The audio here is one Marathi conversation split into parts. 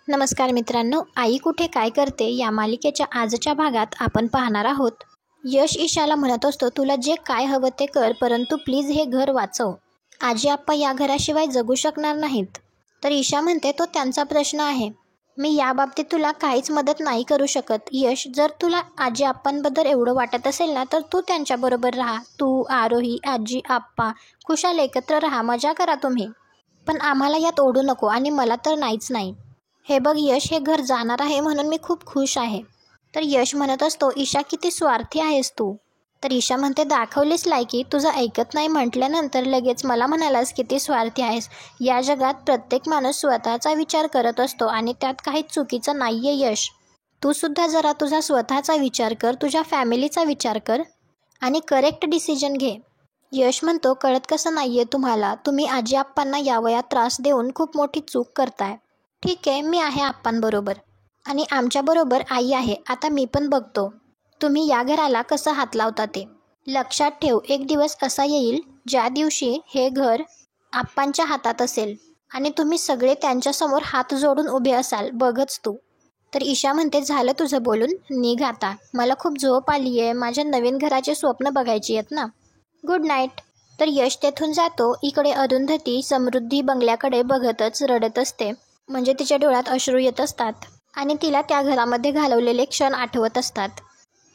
नमस्कार मित्रांनो, आई कुठे काय करते या मालिकेच्या आजच्या भागात आपण पाहणार आहोत. यश ईशाला म्हणत असतो, तुला जे काय हवं ते कर, परंतु प्लीज हे घर वाचव. आजी आप्पा या घराशिवाय जगू शकणार नाहीत. तर ईशा म्हणते, तो त्यांचा प्रश्न आहे. मी याबाबतीत तुला काहीच मदत नाही करू शकत. यश, जर तुला आजी आप्पांबद्दल एवढं वाटत असेल ना, तर तू त्यांच्याबरोबर राहा. तू, आरोही, आजी आप्पा खुशाल एकत्र राहा, मजा करा तुम्ही. पण आम्हाला यात ओढू नको आणि मला तर नाहीच नाही. हे बघ यश, हे घर जाणार आहे म्हणून मी खूप खुश आहे. तर यश म्हणत असतो, ईशा किती स्वार्थी आहेस तू. तर ईशा म्हणते, दाखवलीस लायकी. तुझं ऐकत नाही म्हटल्यानंतर लगेच मला म्हणालास किती स्वार्थी आहेस. या जगात प्रत्येक माणूस स्वतःचा विचार करत असतो आणि त्यात काही चुकीचं नाही आहे. यश, तू सुद्धा जरा तुझा स्वतःचा विचार कर, तुझ्या फॅमिलीचा विचार कर आणि करेक्ट डिसिजन घे. यश म्हणतो, कळत कसं नाही आहे तुम्हाला. तुम्ही आजी आप्पांना या वयात त्रास देऊन खूप मोठी चूक करताय. ठीक आहे, मी आहे आप्पांबरोबर आणि आमच्याबरोबर आई आहे. आता मी पण बघतो तुम्ही या घराला कसं हात लावता ते. लक्षात ठेव, एक दिवस असा येईल ज्या दिवशी हे घर आप्पांच्या हातात असेल आणि तुम्ही सगळे त्यांच्यासमोर हात जोडून उभे असाल. बघच तू. तर ईशा म्हणते, झालं तुझं बोलून, निघ आता. मला खूप झोप आली आहे. माझ्या नवीन घराचे स्वप्न बघायची आहेत ना. Good night. तर यश तेथून जातो. इकडे अरुंधती समृद्धी बंगल्याकडे बघतच रडत असते. म्हणजे तिच्या डोळ्यात अश्रू येत असतात आणि तिला त्या घरामध्ये घालवलेले क्षण आठवत असतात.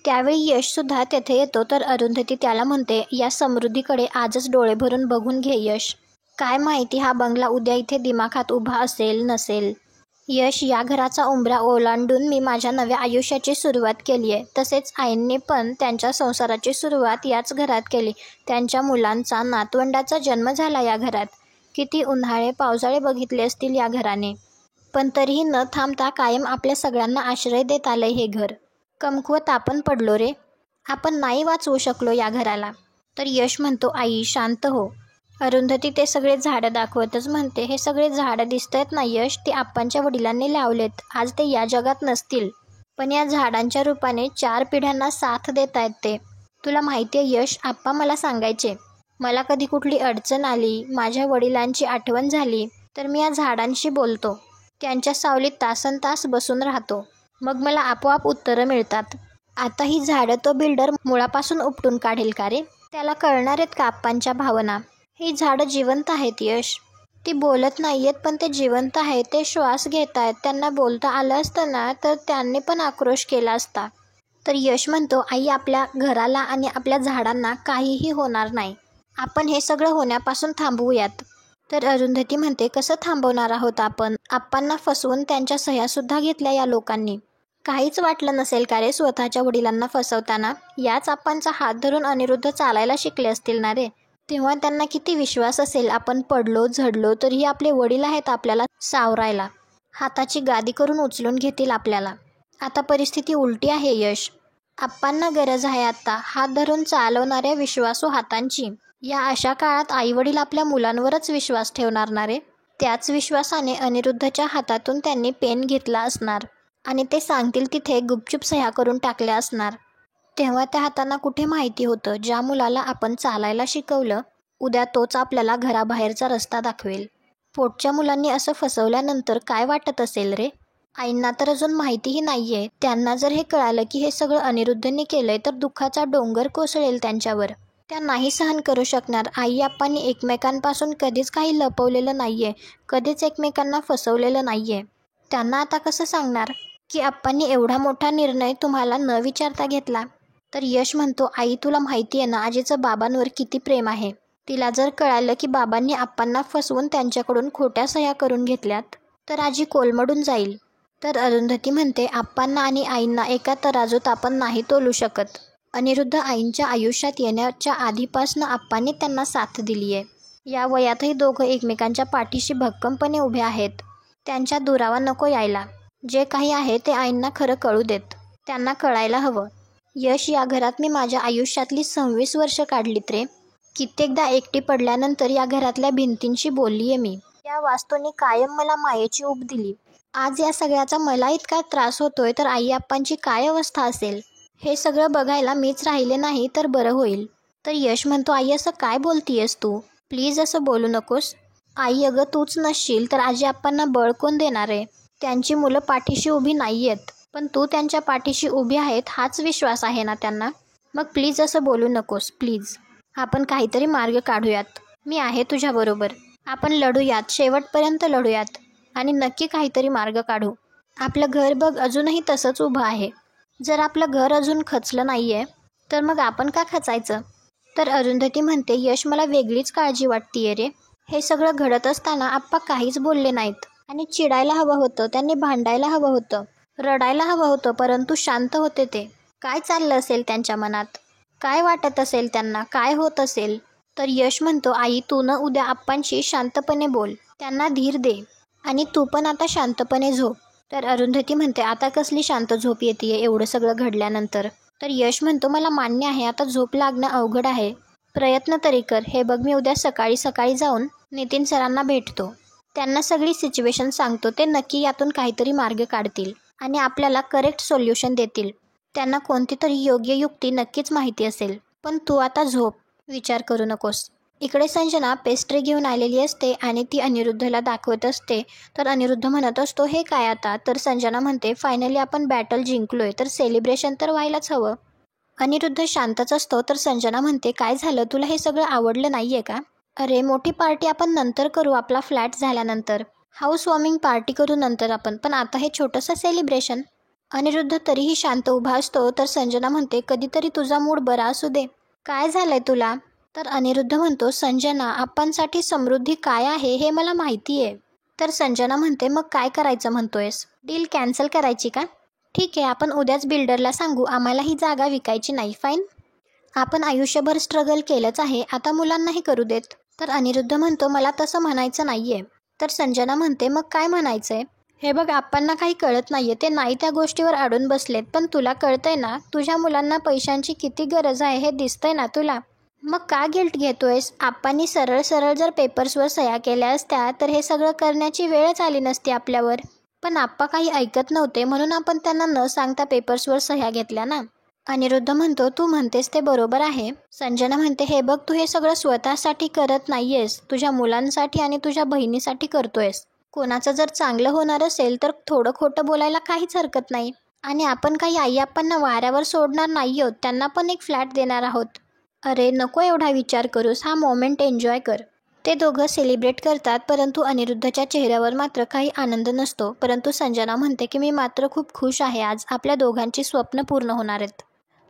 त्यावेळी यशसुद्धा तेथे येतो. तर अरुंधती त्याला म्हणते, या समृद्धीकडे आजच डोळे भरून बघून घे यश. काय माहिती हा बंगला उद्या इथे दिमाखात उभा असेल नसेल. यश, या घराचा उंबरा ओलांडून मी माझ्या नव्या आयुष्याची सुरुवात केली आहे. तसेच आईंनी पण त्यांच्या संसाराची सुरुवात याच घरात केली. त्यांच्या मुलांचा, नातवंडाचा जन्म झाला या घरात. किती उन्हाळे पावसाळे बघितले असतील या घराने, पण तरीही न थांबता कायम आपल्या सगळ्यांना आश्रय देत आलंय हे घर. कमकुवत आपण पडलो रे. आपण नाही वाचवू शकलो या घराला. तर यश म्हणतो, आई शांत हो. अरुंधती ते सगळे झाडं दाखवतच म्हणते, हे सगळे झाडं दिसतायत ना यश, ते आप्पांच्या वडिलांनी लावलेत. आज ते या जगात नसतील, पण या झाडांच्या रूपाने 4 पिढ्यांना साथ देत आहेत ते. तुला माहिती आहे यश, आप्पा मला सांगायचे, मला कधी कुठली अडचण आली, माझ्या वडिलांची आठवण झाली, तर मी या झाडांशी बोलतो. त्यांच्या सावलीत तासनतास बसून राहतो. मग मला आपोआप उत्तरं मिळतात. आता ही झाडं तो बिल्डर मुळापासून उपटून काढेल का रे? त्याला कळणार आहेत का आप्पांच्या भावना? ही झाडं जिवंत आहेत यश. ती बोलत नाहीयेत, पण ते जिवंत आहेत. ते श्वास घेत आहेत. त्यांना बोलता आलं असतं ना, तर त्यांनी पण आक्रोश केला असता. तर यश म्हणतो, आई आपल्या घराला आणि आपल्या झाडांना काहीही होणार नाही. आपण हे सगळं होण्यापासून थांबवूयात. तर अरुंधती म्हणते, कसं थांबवणार आहोत आपण? आप्पांना फसवून त्यांच्या सह्यासुद्धा घेतल्या या लोकांनी. काहीच वाटलं नसेल का रे स्वतःच्या वडिलांना फसवताना? याच आप्पांचा हात धरून अनिरुद्ध चालायला शिकले असतील ना रे. तेव्हा त्यांना किती विश्वास असेल, आपण पडलो झडलो तरीही आपले वडील आहेत आपल्याला सावरायला. हाताची गादी करून उचलून घेतील आपल्याला. आता परिस्थिती उलटी आहे यश. आप्पांना गरज आहे आता हात धरून चालवणाऱ्या विश्वासू हातांची. या अशा काळात आईवडील आपल्या मुलांवरच विश्वास ठेवणार ना रे. त्याच विश्वासाने अनिरुद्धच्या हातातून त्यांनी पेन घेतला असणार आणि ते सांगतील तिथे गुपचूप सह्या करून टाकल्या असणार. तेव्हा त्या हातांना कुठे माहिती होतं, ज्या मुलाला आपण चालायला शिकवलं, उद्या तोच आपल्याला घराबाहेरचा रस्ता दाखवेल. पोटच्या मुलांनी असं फसवल्यानंतर काय वाटत असेल रे. आईंना तर अजून माहितीही नाहीये. त्यांना जर हे कळालं की हे सगळं अनिरुद्धने केलंय, तर दुःखाचा डोंगर कोसळेल त्यांच्यावर. त्या नाही सहन करू शकणार. आई आप्पांनी एकमेकांपासून कधीच काही लपवलेलं नाहीये, कधीच एकमेकांना फसवलेलं नाहीये. त्यांना आता कसं सांगणार की आप्पांनी एवढा मोठा निर्णय तुम्हाला न विचारता घेतला? तर यश म्हणतो, आई तुला माहिती आहे ना आजीचं बाबांवर किती प्रेम आहे. तिला जर कळालं की बाबांनी आप्पांना फसवून त्यांच्याकडून खोट्या सह्या करून घेतल्यात, तर आजी कोलमडून जाईल. तर अरुंधती म्हणते, आप्पांना आणि आईंना एका तराजूत आपण नाही तोलू शकत. अनिरुद्ध आईंच्या आयुष्यात येण्याच्या आधीपासनं आप्पांनी त्यांना साथ दिली आहे. या वयातही दोघं एकमेकांच्या पाठीशी भक्कमपणे उभे आहेत. त्यांच्या दुरावा नको यायला. जे काही आहे ते आईंना खरं कळू देत. त्यांना कळायला हवं. यश, या घरात मी माझ्या आयुष्यातली 26 वर्ष काढलीत रे. कित्येकदा एकटी पडल्यानंतर या घरातल्या भिंतींशी बोललीये मी. या वास्तूंनी कायम मला मायेची ऊब दिली. आज या सगळ्याचा मला इतका त्रास होतोय, तर आई आप्पांची काय अवस्था असेल? हे सगळं बघायला मीच राहिले नाही तर बरं होईल. तर यश म्हणतो, आई असं काय बोलतीयस तू? प्लीज असं बोलू नकोस. आई, अगं तूच नसशील तर आजी आप्पांना बळ कोण देणार आहे? त्यांची मुलं पाठीशी उभी नाही आहेत, पण तू त्यांच्या पाठीशी उभी आहेत हाच विश्वास आहे ना त्यांना. मग प्लीज असं बोलू नकोस, प्लीज. आपण काहीतरी मार्ग काढूयात. मी आहे तुझ्याबरोबर. आपण लढूयात, शेवटपर्यंत लढूयात आणि नक्की काहीतरी मार्ग काढू. आपलं घर बघ अजूनही तसंच उभं आहे. जर आपलं घर अजून खचलं नाही आहे तर मग आपण का खचायचं? तर अरुंधती म्हणते, यश मला वेगळीच काळजी वाटतीये रे. हे सगळं घडत असताना आप्पा काहीच बोलले नाहीत आणि चिडायला हवं होतं, त्यांनी भांडायला हवं होतं, रडायला हवं होतं, परंतु शांत होते ते. काय चाललं असेल त्यांच्या मनात? काय वाटत असेल त्यांना? काय होत असेल? तर यश म्हणतो, आई तू न उद्या आप्पांशी शांतपणे बोल, त्यांना धीर दे आणि तू पण आता शांतपणे झोप. तर अरुंधती म्हणते, आता कसली शांत झोप येते एवढं सगळं घडल्यानंतर? तर यश म्हणतो, मला मान्य आहे आता झोप लागणं अवघड आहे, प्रयत्न तरी कर. हे बघ मी उद्या सकाळी सकाळी जाऊन नितीन सरांना भेटतो, त्यांना सगळी सिच्युएशन सांगतो, ते नक्की यातून काहीतरी मार्ग काढतील आणि आपल्याला करेक्ट सोल्युशन देतील. त्यांना कोणती तरी योग्य युक्ती नक्कीच माहिती असेल. पण तू आता झोप, विचार करू नकोस. इकडे संजना पेस्ट्री घेऊन आलेली असते आणि ती अनिरुद्धला दाखवत असते. तर अनिरुद्ध म्हणत असतो, हे काय आता? तर संजना म्हणते, फायनली आपण बॅटल जिंकलोय, तर सेलिब्रेशन तर व्हायलाच हवं. अनिरुद्ध शांतच असतो. तर संजना म्हणते, काय झालं, तुला हे सगळं आवडलं नाहीये का? अरे मोठी पार्टी आपण नंतर करू, आपला फ्लॅट झाल्यानंतर. हाऊस वॉर्मिंग पार्टी करू नंतर आपण, पण आता हे छोटंसं सेलिब्रेशन. अनिरुद्ध तरीही शांत उभा असतो. तर संजना म्हणते, कधीतरी तुझा मूड बरा असू दे. काय झालंय तुला? तर अनिरुद्ध म्हणतो, संजना आप्पांसाठी समृद्धी काय आहे हे मला माहिती आहे. तर संजना म्हणते, मग काय करायचं म्हणतोयस? डील कॅन्सल करायची का? ठीक आहे, आपण उद्याच बिल्डरला सांगू, आम्हाला ही जागा विकायची नाही. फाईन. आपण आयुष्यभर स्ट्रगल केलंच आहे, आता मुलांनाही करू देत. तर अनिरुद्ध म्हणतो, मला तसं म्हणायचं नाहीये. तर संजना म्हणते, मग काय म्हणायचंय? हे बघ आप्पांना काही कळत नाहीये, ते नाही त्या गोष्टीवर अडून बसलेत, पण तुला कळतंय ना, तुझ्या मुलांना पैशांची किती गरज आहे हे दिसतंय ना तुला. मग का गिल्ट घेतोयस? आप्पांनी सरळ सरळ जर पेपर्सवर सह्या केल्या असत्या तर हे सगळं करण्याची वेळच आली नसती आपल्यावर. पण आप्पा काही ऐकत नव्हते म्हणून आपण त्यांना न सांगता पेपर्सवर सह्या घेतल्या ना. अनिरुद्ध म्हणतो, तू म्हणतेस ते बरोबर आहे. संजना म्हणते, हे बघ तू हे सगळं स्वतःसाठी करत नाहीयेस, तुझ्या मुलांसाठी आणि तुझ्या बहिणीसाठी करतोयस. कोणाचं जर चांगलं होणार असेल तर थोडं खोटं बोलायला काहीच हरकत नाही. आणि आपण काही आई आप्पांना वाऱ्यावर सोडणार नाही आहोत, त्यांना पण एक फ्लॅट देणार आहोत. अरे नको एवढा विचार करूस, हा मोमेंट एन्जॉय कर. ते दोघं सेलिब्रेट करतात, परंतु अनिरुद्धच्या चेहऱ्यावर मात्र काही आनंद नसतो. परंतु संजना म्हणते की मी मात्र खूप खुश आहे, आज आपल्या दोघांची स्वप्न पूर्ण होणार आहेत.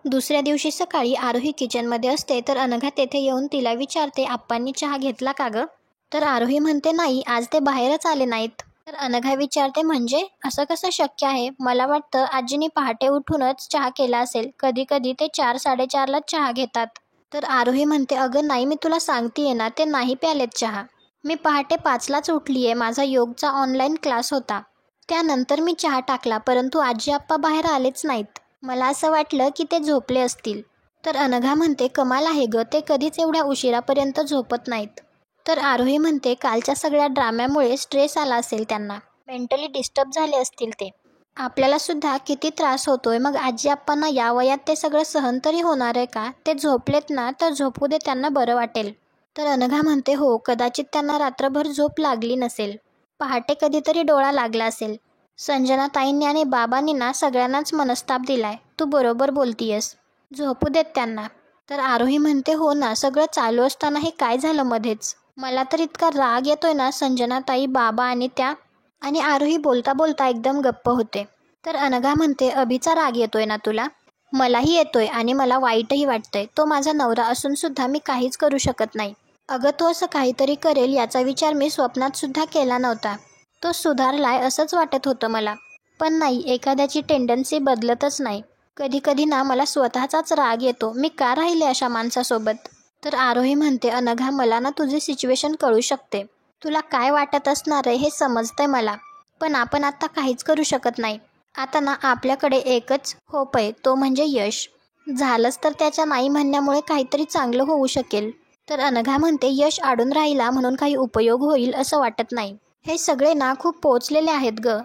दुसऱ्या दिवशी सकाळी आरोही किचनमध्ये असते. तर अनघा तेथे येऊन तिला विचारते, आप्पांनी चहा घेतला का गं? तर आरोही म्हणते, नाही आज ते बाहेरच आले नाहीत. तर अनघा विचारते, म्हणजे असं कसं शक्य आहे? मला वाटतं आजीने पहाटे उठूनच चहा केला असेल, कधी कधी ते 4-4:30लाच चहा घेतात. तर आरोही म्हणते, अगं नाही, मी तुला सांगतेय ना, ते नाही प्यालेत चहा. मी पहाटे 5लाच उठलीये, माझा योगचा ऑनलाईन क्लास होता, त्यानंतर मी चहा टाकला, परंतु आजी आप्पा बाहेर आलेच नाहीत. मला असं वाटलं की ते झोपले असतील. तर अनघा म्हणते, कमाल आहे गं, ते कधीच एवढ्या उशिरापर्यंत झोपत नाहीत. तर आरोही म्हणते, कालच्या सगळ्या ड्राम्यामुळे स्ट्रेस आला असेल त्यांना, मेंटली डिस्टर्ब झाले असतील ते. आपल्याला सुद्धा किती त्रास होतोय, मग आजी आप्पांना या वयात ते सगळं सहन तरी होणार आहे का? ते झोपलेत ना, तर झोपू दे, त्यांना बरं वाटेल. तर अनघा म्हणते, हो कदाचित त्यांना रात्रभर झोप लागली नसेल, पहाटे कधीतरी डोळा लागला असेल. संजना ताईंनी आणि बाबांनी ना सगळ्यांनाच मनस्ताप दिलाय, तू बरोबर बोलतीयस, झोपू देत त्यांना. तर आरोही म्हणते, हो ना, सगळं चालू असताना हे काय झालं मध्येच? मला तर इतका राग येतोय ना, संजना ताई, बाबा आणि त्या. आणि आरोही बोलता बोलता एकदम गप्प होते. तर अनघा म्हणते, अभिचा राग येतोय ना तुला? मलाही येतोय आणि मला वाईटही वाटतंय. तो माझा नवरा असून सुद्धा मी काहीच करू शकत नाही. अगं तो असं काहीतरी करेल याचा विचार मी स्वप्नात सुद्धा केला नव्हता. तो सुधारलाय असंच वाटत होतं मला, पण नाही, एखाद्याची टेंडन्सी बदलतच नाही. कधी कधी ना मला स्वतःचाच राग येतो, मी का राहिले अशा माणसासोबत. तर आरोही म्हणते, अनघा मला ना तुझी सिच्युएशन कळू शकते, तुला काय वाटत असणार आहे हे समजतंय मला, पण आपण आता काहीच करू शकत नाही. आता ना आपल्याकडे एकच होप आहे, तो म्हणजे यश. झालंच तर त्याच्या नाही म्हणण्यामुळे काहीतरी चांगलं होऊ शकेल. तर अनघा म्हणते, यश अडून राहिला म्हणून काही उपयोग होईल असं वाटत नाही. हे सगळे ना खूप पोचलेले आहेत ग,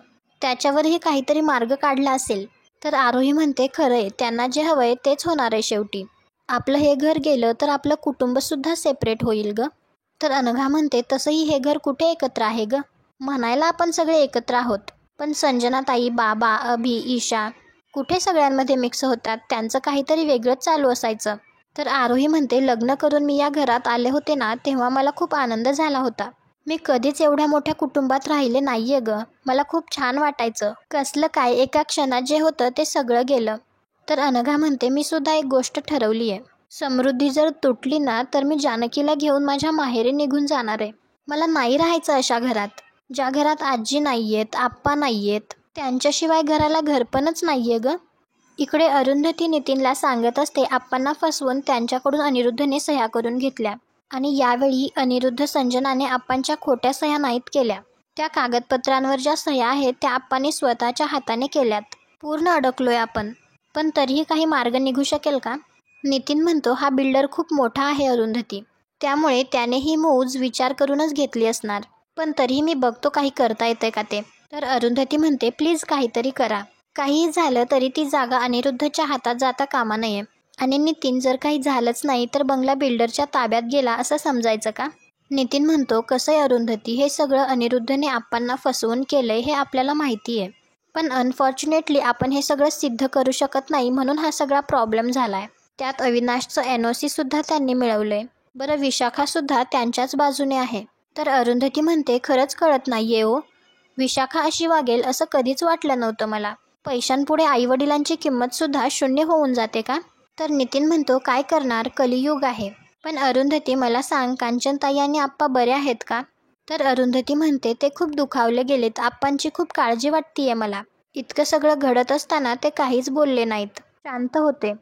त्याच्यावरही काहीतरी मार्ग काढला असेल. तर आरोही म्हणते, खरंय, त्यांना जे हवंय तेच होणार आहे शेवटी. आपलं हे घर गेलं तर आपलं कुटुंबसुद्धा सेपरेट होईल ग. तर अनघा म्हणते, तसंही हे घर कुठे एकत्र आहे ग, म्हणायला आपण सगळे एकत्र आहोत, पण संजना ताई, बाबा, अभि, ईशा कुठे सगळ्यांमध्ये मिक्स होतात. त्यांचं काहीतरी वेगळंच चालू असायचं. तर आरोही म्हणते, लग्न करून मी या घरात आले होते ना, तेव्हा मला खूप आनंद झाला होता. मी कधीच एवढ्या मोठ्या कुटुंबात राहिले नाहीये ग. मला खूप छान वाटायचं. कसलं काय, एका क्षणात जे होतं ते सगळं गेलं. तर अनघा म्हणते, मी सुद्धा एक गोष्ट ठरवली आहे. समृद्धी जर तुटली ना, तर मी जानकीला घेऊन माझ्या माहेरी निघून जाणार आहे. मला नाही राहायचं अशा घरात, ज्या घरात आजी नाहीयेत, आप्पा नाहीयेत. त्यांच्याशिवाय घराला घरपणच नाहीये ग. इकडे अरुंधती नितीनला सांगत असते आप्पांना फसवून त्यांच्याकडून अनिरुद्धने सह्या करून घेतल्या. आणि यावेळी अनिरुद्ध संजनाने आप्पांच्या खोट्या सह्या नाहीत केल्या. त्या कागदपत्रांवर ज्या सह्या आहेत त्या आप्पांनी स्वतःच्या हाताने केल्यात. पूर्ण अडकलोय आपण. पण तरीही काही मार्ग निघू शकेल का? नितीन म्हणतो, हा बिल्डर खूप मोठा आहे अरुंधती, त्यामुळे त्याने ही मूज विचार करूनच घेतली असणार. पण तरीही मी बघतो काही करता येतंय का ते. तर अरुंधती म्हणते, प्लीज काहीतरी करा. काहीही झालं तरी ती जागा अनिरुद्धच्या हातात जाता कामा नये. आणि नितीन, जर काही झालंच नाही तर बंगला बिल्डरच्या ताब्यात गेला असं समजायचं का? नितीन म्हणतो, कसं आहे अरुंधती, हे सगळं अनिरुद्धने आप्पांना फसवून केलंय हे आपल्याला माहिती आहे. पण अनफॉर्च्युनेटली आपण हे सगळं सिद्ध करू शकत नाही, म्हणून हा सगळा प्रॉब्लेम झालाय. त्यात अविनाशचं NOC सुद्धा त्यांनी मिळवलंय. बरं, विशाखासुद्धा त्यांच्याच बाजूने आहे. तर अरुंधती म्हणते, खरंच कळत नाहीये हो. विशाखा अशी वागेल असं कधीच वाटलं नव्हतं मला. पैशांपुढे आईवडिलांची किंमतसुद्धा शून्य होऊन जाते का? तर नितीन म्हणतो, काय करणार, कलियुग आहे. पण अरुंधती, मला सांग, कांचनताई आणि आप्पा बरे आहेत का? तर अरुंधती म्हणते, ते खूप दुखावले गेलेत. आप्पांची खूप काळजी वाटतीये मला. इतकं सगळं घडत असताना ते काहीच बोलले नाहीत, शांत होते.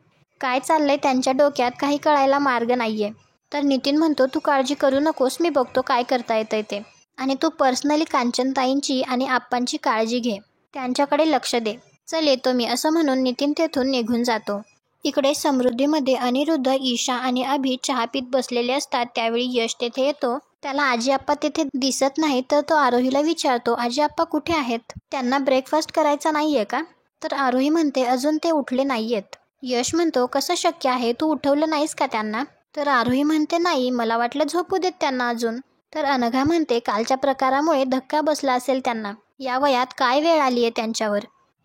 काय चाललंय त्यांच्या डोक्यात काही कळायला मार्ग नाहीये. तर नितीन म्हणतो, तू काळजी करू नकोस, मी बघतो काय करता येतंय ते. आणि तू पर्सनली कांचनताईंची आणि आप्पांची काळजी घे, त्यांच्याकडे लक्ष दे. चल येतो मी, असं म्हणून नितीन तेथून निघून जातो. इकडे समृद्धीमध्ये अनिरुद्ध, ईशा आणि अभि चहा पीत बसलेले असतात. त्यावेळी यश तेथे येतो. त्याला आजी आप्पा तेथे दिसत नाही, तर तो आरोहीला विचारतो, आजी आप्पा कुठे आहेत? त्यांना ब्रेकफास्ट करायचा नाहीये का? तर आरोही म्हणते, अजून ते उठले नाहीयेत. यश म्हणतो, कसं शक्य आहे, तू उठवलं नाहीस का त्यांना? तर आरोही म्हणते, नाही, मला वाटलं झोपू देत त्यांना अजून. तर अनघा म्हणते, कालच्या प्रकारामुळे धक्का बसला असेल त्यांना. या वयात काय वेळ आलीये त्यांच्यावर.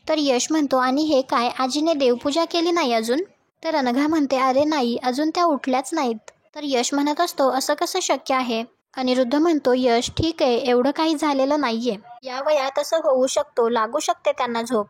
तर यश म्हणतो, आणि हे काय, आजीने देवपूजा केली नाही अजून? तर अनघा म्हणते, अरे नाही, अजून त्या उठल्याच नाहीत. तर यश म्हणत असतो, असं कसं शक्य आहे? अनिरुद्ध म्हणतो, यश ठीक आहे, एवढं काही झालेलं नाहीये. या वयात असं होऊ शकतो, लागू शकते त्यांना झोप.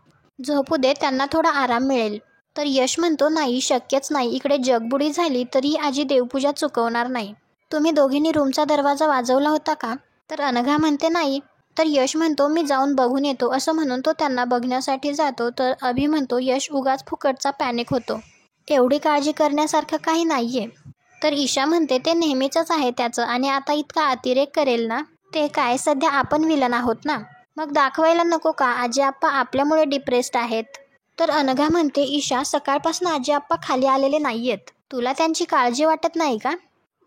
झोपू दे, त्यांना थोडा आराम मिळेल. तर यश म्हणतो, नाही, शक्यच नाही. इकडे जगबुडी झाली तरी आजी देवपूजा चुकवणार नाही. तुम्ही दोघींनी रूमचा दरवाजा वाजवला होता का? तर अनघा म्हणते, नाही. तर यश म्हणतो, मी जाऊन बघून येतो, असं म्हणून तो त्यांना बघण्यासाठी जातो. तर अभि म्हणतो, यश उगाच फुकटचा पॅनिक होतो, एवढी काळजी करण्यासारखं काही नाहीये. तर ईशा म्हणते, ते नेहमीचंच आहे त्याचं, आणि आता इतका अतिरेक करेल ना. ते काय, सध्या आपण विलन आहोत ना, मग दाखवायला नको का आजी आप्पा आपल्यामुळे डिप्रेस्ड आहेत? तर अनघा म्हणते, ईशा, सकाळपासून आजी आप्पा खाली आलेले नाहीयेत. तुला त्यांची काळजी वाटत नाही का?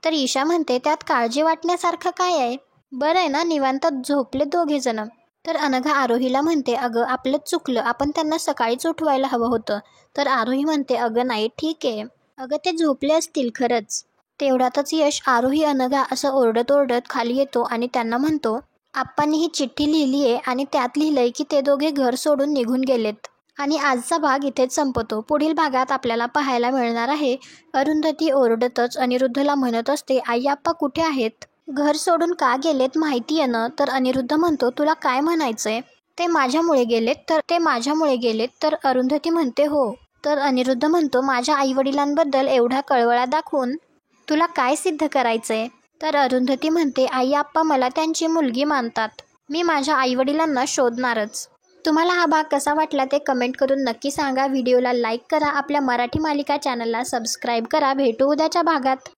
तर ईशा म्हणते, त्यात काळजी वाटण्यासारखं काय आहे? बरं आहे ना, निवांतात झोपले दोघे जण. तर अनघा आरोहीला म्हणते, अगं आपलंच चुकलं, आपण त्यांना सकाळीच उठवायला हवं होतं. तर आरोही म्हणते, अगं नाही, ठीक आहे, अगं ते झोपले असतील खरंच. तेवढ्यातच यश, आरोही, अनघा असं ओरडत ओरडत खाली येतो आणि त्यांना म्हणतो, आप्पांनी ही चिठ्ठी लिहिली आहे आणि त्यात लिहिलंय की ते दोघे घर सोडून निघून गेलेत. आणि आजचा भाग इथेच संपतो. पुढील भागात आपल्याला पाहायला मिळणार आहे, अरुंधती ओरडतच अनिरुद्धला म्हणत असते, आई आप्पा कुठे आहेत? घर सोडून का गेलेत माहिती आहे ना? तर अनिरुद्ध म्हणतो, तुला काय म्हणायचंय? ते माझ्यामुळे गेलेत? तर अरुंधती म्हणते, हो. तर अनिरुद्ध म्हणतो, माझ्या आईवडिलांबद्दल एवढा कळवळा दाखवून तुला काय सिद्ध करायचंय? तर अरुंधती म्हणते, आई आप्पा मला त्यांची मुलगी मानतात, मी माझ्या आईवडिलांना शोधणारच. तुम्हाला हा भाग कसा वाटला ते कमेंट करून नक्की सांगा. व्हिडिओला लाईक करा, आपल्या मराठी मालिका चॅनलला सबस्क्राईब करा. भेटू उद्याच्या भागात.